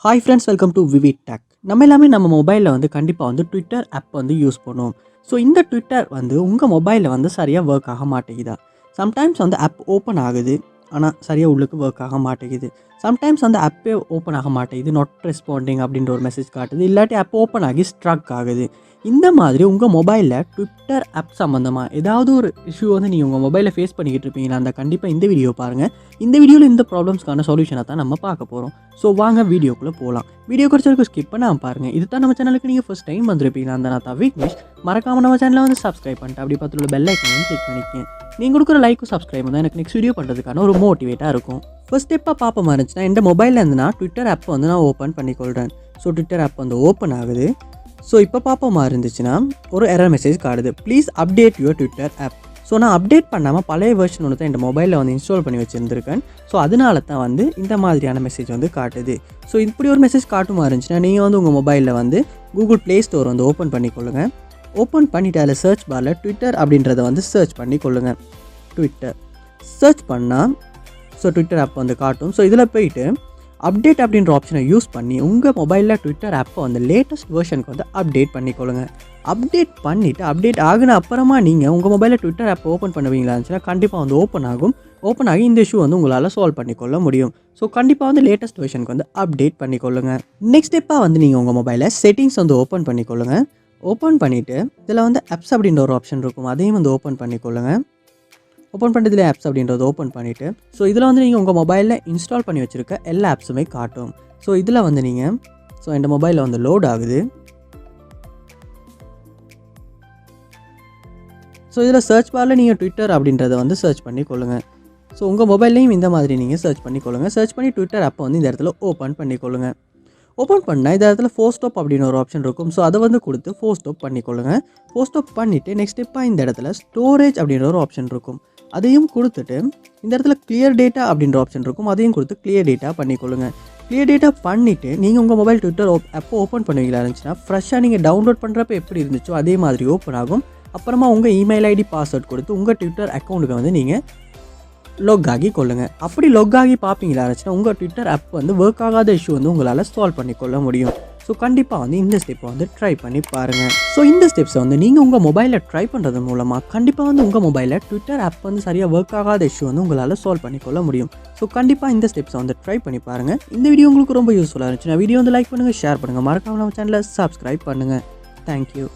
Hi friends, welcome to VividTech. நம்ம எல்லாமே நம்ம மொபைலில் வந்து கண்டிப்பாக வந்து ட்விட்டர் ஆப் வந்து யூஸ் பண்ணுவோம். ஸோ இந்த ட்விட்டர் வந்து உங்கள் மொபைலில் வந்து சரியாக ஒர்க் ஆக மாட்டேங்குதா? சம்டைம்ஸ் வந்து ஆப் ஓப்பன் ஆகுது, ஆனால் சரியாக உள்ளுக்கு ஒர்க் ஆக மாட்டேங்குது. சம்டைம்ஸ் வந்து ஆப்பே ஓப்பன் ஆக மாட்டேங்குது, நாட் ரெஸ்பாண்டிங் அப்படின்ற ஒரு மெசேஜ் காட்டுது. இல்லாட்டி ஆப் ஓப்பன் ஆகி ஸ்ட்ரக் ஆகுது. இந்த மாதிரி உங்கள் மொபைலில் ட்விட்டர் ஆப் சம்மந்தமாக ஏதாவது ஒரு இஷ்யூ வந்து நீங்கள் உங்கள் மொபைலில் ஃபேஸ் பண்ணிக்கிட்டு இருப்பீங்களா? அந்த கண்டிப்பாக இந்த வீடியோ பாருங்கள். இந்த வீடியோவில் இந்த ப்ராப்ளம்ஸ்க்கான சொல்யூஷனை தான் நம்ம பார்க்க போகிறோம். ஸோ வாங்க வீடியோக்குள்ளே போகலாம். வீடியோ குறைச்ச வரைக்கும் ஸ்கிப் பண்ணாமல் பாருங்கள். இது தான் நம்ம சேனலுக்கு நீங்கள் ஃபஸ்ட் டைம் வந்திருப்பீங்களா? அந்த நான் தான் விக்னேஷ். மறக்காமல் நம்ம சேனலை வந்து சப்ஸ்கிரைப் பண்ணிட்டு அப்படி பார்த்துள்ள பெல் ஐக்கனையும் கிளிக் பண்ணிக்கங்க. நீங்கள் கொடுக்குற லைக்கும் சப்ஸ்கிரைப் தான் எனக்கு நெக்ஸ்ட் வீடியோ பண்ணுறதுக்கான ஒரு மோட்டிவேட்டாக இருக்கும். ஃபர்ஸ்ட் ஸ்டெப்பாக பார்ப்போமா இருந்துச்சுன்னா, இந்த மொபைலில் இருந்து நான் ட்விட்டர் ஆப் வந்து நான் ஓப்பன் பண்ணிக்கொள்கிறேன். ஸோ ட்விட்டர் ஆப் வந்து ஓப்பன் ஆகுது. ஸோ இப்போ பார்ப்போமா இருந்துச்சுன்னா ஒரு எரர் மெசேஜ் காட்டுது, please update your Twitter app. So நான் அப்டேட் பண்ணாமல் பழைய வெர்ஷன் ஒன்று தான் இந்த மொபைலில் வந்து இன்ஸ்டால் பண்ணி வச்சுருந்துருக்கேன். ஸோ அதனால தான் வந்து இந்த மாதிரியான மெசேஜ் வந்து காட்டுது. ஸோ இப்படி ஒரு மெசேஜ் காட்டுமா இருந்துச்சுன்னா, நீங்கள் வந்து உங்கள் மொபைலில் வந்து கூகுள் ப்ளே ஸ்டோர் வந்து ஓப்பன் பண்ணிக்கொள்ளுங்கள். ஓப்பன் பண்ணிவிட்டு அதில் சர்ச் பாரில் ட்விட்டர் அப்படின்றத வந்து சர்ச் பண்ணிக்கொள்ளுங்கள். ட்விட்டர் சர்ச் பண்ணால் ஸோ ட்விட்டர் ஆப் வந்து காட்டும். ஸோ இதில் போயிட்டு அப்டேட் அப்படின்ற ஆப்ஷனை யூஸ் பண்ணி உங்கள் மொபைலில் ட்விட்டர் ஆப்பை வந்து லேட்டஸ்ட் வெர்ஷனுக்கு வந்து அப்டேட் பண்ணிக்கொள்ளுங்க. அப்டேட் பண்ணிவிட்டு அப்டேட் ஆகின அப்புறமா நீங்கள் உங்கள் மொபைலில் ட்விட்டர் ஆப் ஓப்பன் பண்ணுவீங்களா இருந்துச்சுன்னா, கண்டிப்பாக வந்து ஓப்பன் ஆகும். ஓப்பன் ஆகி இந்த இஷ்யூ வந்து உங்களால் சால்வ் பண்ணிக்கொள்ள முடியும். ஸோ கண்டிப்பாக வந்து லேட்டஸ்ட் வெர்ஷனுக்கு வந்து அப்டேட் பண்ணிக்கொள்ளுங்க. நெக்ஸ்ட் ஸ்டெப்பாக வந்து நீங்கள் உங்கள் மொபைலில் செட்டிங்ஸ் வந்து ஓப்பன் பண்ணிக்கொள்ளுங்க. ஓப்பன் பண்ணிவிட்டு இதில் வந்து ஆப்ஸ் அப்படின்ற ஒரு ஆப்ஷன் இருக்கும், அதையும் வந்து ஓப்பன் பண்ணிக்கொள்ளுங்க. ஓப்பன் பண்ணுறதுல ஆப்ஸ் அப்படின்றத ஓப்பன் பண்ணிவிட்டு, ஸோ இதில் வந்து நீங்கள் உங்கள் மொபைலில் இன்ஸ்டால் பண்ணி வச்சுருக்க எல்லா ஆப்ஸுமே காட்டும். ஸோ இதில் வந்து நீங்கள் இந்த மொபைலில் வந்து லோட் ஆகுது. ஸோ இதில் சர்ச் பாரில் நீங்கள் ட்விட்டர் அப்படின்றத வந்து சர்ச் பண்ணி கொள்ளுங்கள். ஸோ உங்கள் மொபைல்லையும் இந்த மாதிரி நீங்கள் சர்ச் பண்ணி கொள்ளுங்கள். சர்ச் பண்ணி ட்விட்டர் ஆப்பை வந்து இந்த இடத்துல ஓப்பன் பண்ணிக்கொள்ளுங்கள். ஓப்பன் பண்ணால் இந்த இடத்துல ஃபோர் ஸ்டாப் அப்படின்னு ஒரு ஆப்ஷன் இருக்கும். ஸோ அதை வந்து கொடுத்து ஃபோர் ஸ்டாப் பண்ணிக்கொள்ளுங்க. ஃபோர் ஸ்டாப் பண்ணிவிட்டு நெக்ஸ்ட் ஸ்டெப்பாக இந்த இடத்துல ஸ்டோரேஜ் அப்படின்ற ஒரு ஆப்ஷன் இருக்கும், அதையும் கொடுத்துட்டு இந்த இடத்துல கிளியர் டேட்டா அப்படின்ற ஆப்ஷன் இருக்கும், அதையும் கொடுத்து கிளியர் டேட்டா பண்ணிக்கொள்ளுங்க. கிளியர் டேட்டா பண்ணிவிட்டு நீங்கள் உங்கள் மொபைல் ட்விட்டர் ஆப்போ ஓப்பன் பண்ணுவீங்களா இருந்துச்சுன்னா, ஃப்ரெஷ்ஷாக நீங்கள் டவுன்லோட் பண்ணுறப்ப எப்படி இருந்துச்சோ அதே மாதிரி ஓப்பன் ஆகும். அப்புறமா உங்கள் இமெயில் ஐடி பாஸ்வேர்ட் கொடுத்து உங்கள் ட்விட்டர் அக்கௌண்ட்டுக்கு வந்து நீங்கள் லாக் ஆகி கொள்ளுங்கள். அப்படி லாக் ஆகி பார்ப்பீங்களா இருந்துச்சுன்னா, உங்கள் ட்விட்டர் ஆப் வந்து ஒர்க் ஆகாத இஷ்யூ வந்து உங்களால் சால்வ் பண்ணிக்கொள்ள முடியும். ஸோ கண்டிப்பாக வந்து இந்த ஸ்டெப்பை வந்து ட்ரை பண்ணி பாருங்கள். ஸோ இந்த ஸ்டெப்ஸை வந்து நீங்கள் உங்கள் மொபைலில் ட்ரை பண்ணுறது மூலமாக கண்டிப்பாக வந்து உங்கள் மொபைலில் ட்விட்டர் ஆப் வந்து சரியாக ஒர்க் ஆகாத இஷ்யூ வந்து உங்களால் சால்வ் பண்ணிக்கொள்ள முடியும். ஸோ கண்டிப்பாக இந்த ஸ்டெப்ஸை வந்து ட்ரை பண்ணி பாருங்கள். இந்த வீடியோ உங்களுக்கு ரொம்ப யூஸ்ஃபுல்லாக இருந்துச்சுன்னா வீடியோ வந்து லைக் பண்ணுங்கள், ஷேர் பண்ணுங்கள், மறக்காமல் நம்ம சேனலை சப்ஸ்கிரைப் பண்ணுங்கள். தேங்க்யூ.